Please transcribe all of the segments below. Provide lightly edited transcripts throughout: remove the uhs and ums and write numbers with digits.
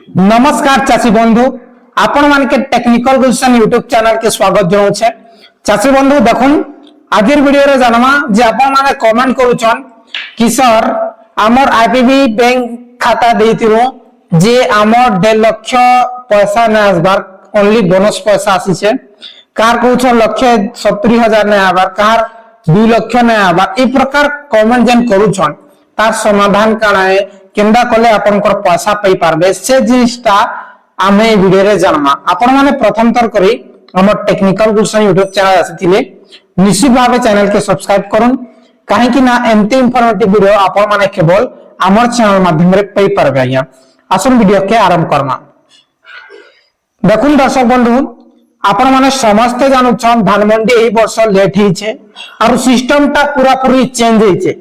नमस्कार चाषी बंधु आपण मान के टेक्निकल गुलशन यूट्यूब चैनल के स्वागत जनाउछे। चाषी बंधु देखुन आज वीडियो रे जानमा जे आपण माने कमेंट करूछन कि सर हमर आईपीबी बैंक खाता देतिरो जे हमर 1.5 लाख पैसा न आसबार ओनली बोनस पैसा आसी छे कार कहूछ 1,70,000 न आबार कार 2 लाख न आबार ई प्रकार कमेंट जन करूछन तार समाधान काना है केंदा कले आपनकर पैसा पई पारबे से जिनिसटा आमे वीडियो रे जानमा। आपण माने प्रथम तर करी हमर टेक्निकल गुलशन यूट्यूब चैनल आसीथिले निश्चित भाबे चैनल के सब्सक्राइब करन काहे कि ना एमते इंफॉर्मेटिव वीडियो आपण माने केवल हमर चैनल माध्यम रे पई पारबे। आया आसन वीडियो के आरंभ करमा। देखुन दर्शक बंधु आपण माने समस्त जानू छन धानमंडी एही वर्ष लेट ही छे और सिस्टम ता पूरा पूरी चेंज ही छे।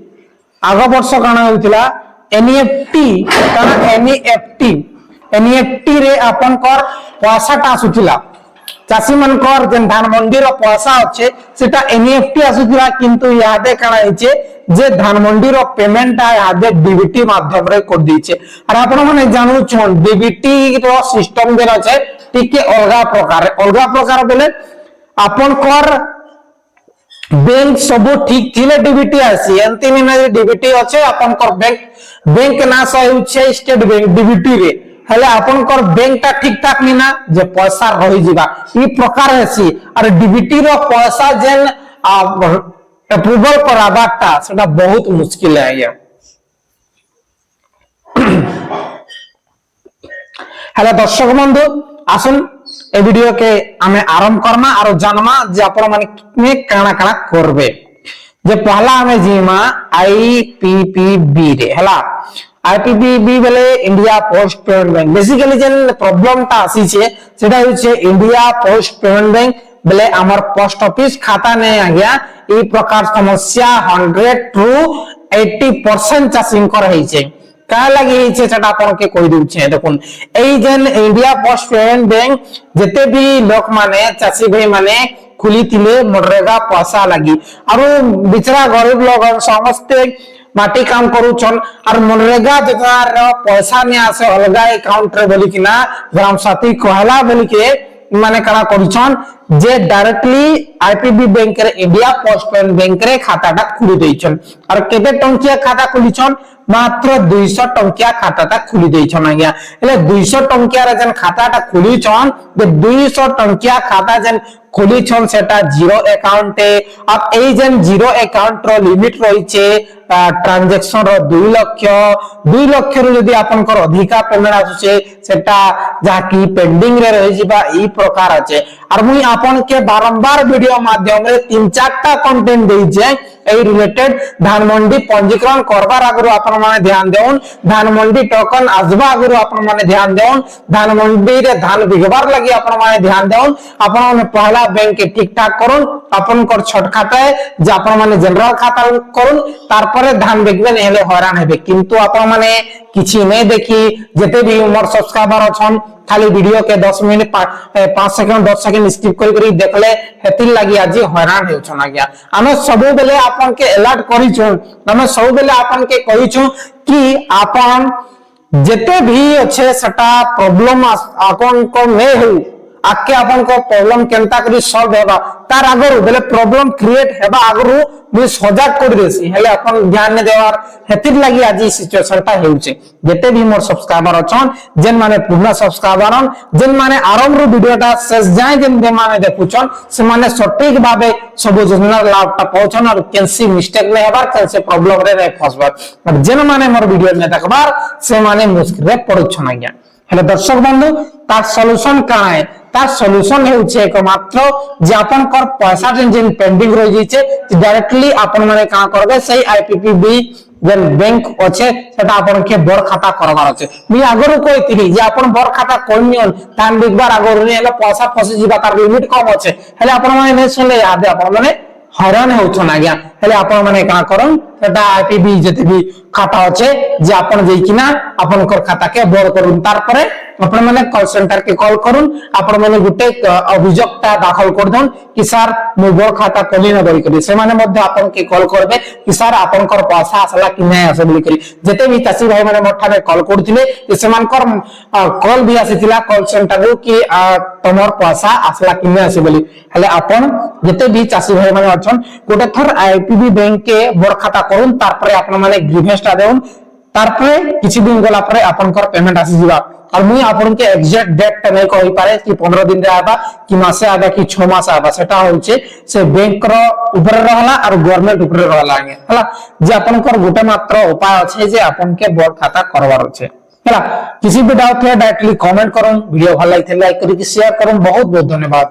आगो वर्ष काना होतिला एनईएफटी काना एनईएफटी रे आपन कर पैसा ता आसुतिला चासी मन कर जेन धान मंडी रो पैसा अच्छे सेटा एनईएफटी आसुतिला किंतु यादे काना हिचे जे धान मंडी रो पेमेंट आ यादे डीबीटी माध्यम रे कर दीचे और आपन माने जानू छन डीबीटी रो सिस्टम जे আছে टिके अलगा प्रकार बेले आपन कर बैंक सब ठीक थिले डीबीटी आसी एंती ना डीबीटी अच्छे आपन कर बैंक ना सहे स्टेट बैंक डीबीटी रे हेले आपन कर बैंक ता ठीक ठाक नी ना जे पैसा रही जिबा ई प्रकार हेसी और डीबीटी रो पैसा जेन अप्रूवल कराबाटा सेटा बहुत मुश्किल है। या हेले दर्शक बंधु आसन ए वीडियो के हमें आरंभ करमा और जानमा जे आपण माने काना काना करबे। जे पहला हमें जीमा आईपीपीबी रे हला आईपीपीबी बेले India post payment bank basically जेन प्रॉब्लम ता आसी छे सेटा होचे इंडिया पोस्ट पेमेंट बैंक बेले हमर पोस्ट ऑफिस खाता ने आ गया ई प्रकार समस्या 100 टू 80% चासिंग कर रही छे का लगी छे सेटा आपण के कहि दउ छे। देखुन एई जेन इंडिया पोस्ट पेमेंट बैंक जते भी लोक माने चासी भाई माने खुली थिले मनरेगा पैसा लगी और बिचरा गरीब लोग समस्त माटी काम करूछन और मनरेगा जतार पैसा ने आसे अलगा अकाउंट रे बोली कि ना ग्राम साथी कहला बोली के माने करा करूछन जे डायरेक्टली आईपीबी बैंक रे इंडिया पोस्ट पेमेंट बैंक रे खाताटा खुली दैछन और केते टंकिया खाता खुलीछन मात्र 200 टंकिया खाताटा खुली दैछन। आज्ञा એટલે 200 टंकिया रे जन खाताटा खुलीछन जे 200 टंकिया खाता जन खुलीछन सेटा जीरो अकाउंट है अब ए जन जीरो अकाउंट रो लिमिट रही छे ट्रांजैक्शन रो 2 लाख रो यदि आपन कर अधिका पेमेंट आछे सेटा जाकी पेंडिंग रे रही जिबा ई प्रकार আছে और मुई आपन के बारंबार वीडियो माध्यम रे 3-4टा कंटेंट देई जे ए रिलेटेड धान मंडी पंजीकरण करबार आगु आपन माने ध्यान देउन धान मंडी टोकन आजबा आगु आपन माने ध्यान देउन धान मंडी रे धान बिगबार लागि आपन माने ध्यान देउन आपन माने पहला बैंक के ठीक ठाक करुन आपन कर छोट खाता है जे आपन माने जनरल खाता करुन तार परे धान बिगबे नै हेले हैरान हेबे किंतु आपन माने किछि नै देखि जते भी मोर सब्सक्राइबर अछन खाली वीडियो के 10 मिनट 5 सेकंड 10 सेकंड स्किप करी करी देखले हेतिल लागि आज हैरान हेउ छन। आज्ञा हमें सब बेले आपन के अलर्ट करी छु हमें सब बेले आपन के कहि छु कि आपन जते भी अच्छे सटा प्रॉब्लम आपन को नै हो आके आपन को प्रॉब्लम केनता करी सॉल्व हेबा तार आगरु बेले प्रॉब्लम क्रिएट हेबा आगरु मुई सजाग कर देसी हेले अपन ध्यान ने देवार हेतिर लागि आज सिचुएशन ता हेउचे जते भी मोर सब्सक्राइबर अछन जेन माने पूर्ण सब्सक्राइबर हन जेन माने आरंभ रो वीडियो ता शेष जाय जेन दे माने देखुछन से माने सटीक भाबे सब योजना लाभ ता पहुंचन और कैंसी मिस्टेक नै हेबार कैंसे प्रॉब्लम रे नै फसबार जेन माने मोर वीडियो ने देखबार से माने मुश्किल रे पड़छन। आज्ञा हेले दर्शक बंधु तार सॉल्यूशन का है तार सॉल्यूशन हेउचे एकमात्र जे आपन कर पैसा जेन पेंडिंग रहि जइचे डायरेक्टली आपन माने का करबे सही आईपीपीबी जेन बैंक अच्छे सेटा आपन के बड़ खाता करबार अछि मी आगरो कहितली जे आपन बड़ खाता कोनियन तान बिगबार आगरो नै हेले पैसा फसी जिबा तार लिमिट कम अछि हेले आपन माने नै सुनले याद आपन माने हैरान हेउछन। आज्ञा हेले आपन माने का करन সেটা আইপিবি যেতে বি খাতা আছে যে আপন যাইকিনা আপনকর খাতাকে বড় করুন তারপরে আপন মানে কল সেন্টার কে কল করুন আপন মানে গোটে অভিযোগটা দাখল করদন কি স্যার মো বড় খাতা কলি না বলি করি সেমানে মধ্যে আপনকে কল করবে কি স্যার আপনকর পয়সা আসলা কি নাই আসে বলি করি যেতে বি চাষী ভাই মানে মোঠানে কল করতিলে সেমানকর কল বি আসিতিলা কল সেন্টার রু কি তোমার পয়সা আসলা কি নাই আসে বলি হলে আপন যেতে বি চাষী ভাই মানে অছন গোটে থর আইপিবি ব্যাংকে বড় খাতা করুন তারপরে আপন মানে গ্রিভেন্সটা দেউন তারপরে কিছু দিন গলা পরে আপনকর পেমেন্ট আসি ଯିବା আর মুই আপনকে এক্সাক্ট ডেটটা নাই কই পারে কি 15 দিন রে আবা কি মাসে আবা কি 6 মাস আবা সেটা হচ্ছে সে ব্যাংক র উপরে রহলা আর গভর্নমেন্ট উপরে রহলা আগে হলা যে আপনকর গোটে মাত্র উপায় আছে যে আপনকে বড় খাতা করবার আছে হলা কিছু भी डाउट है डायरेक्टली कमेंट করুন ভিডিও ভালো লাগলে লাইক করি শেয়ার করুন বহুত বহুত ধন্যবাদ।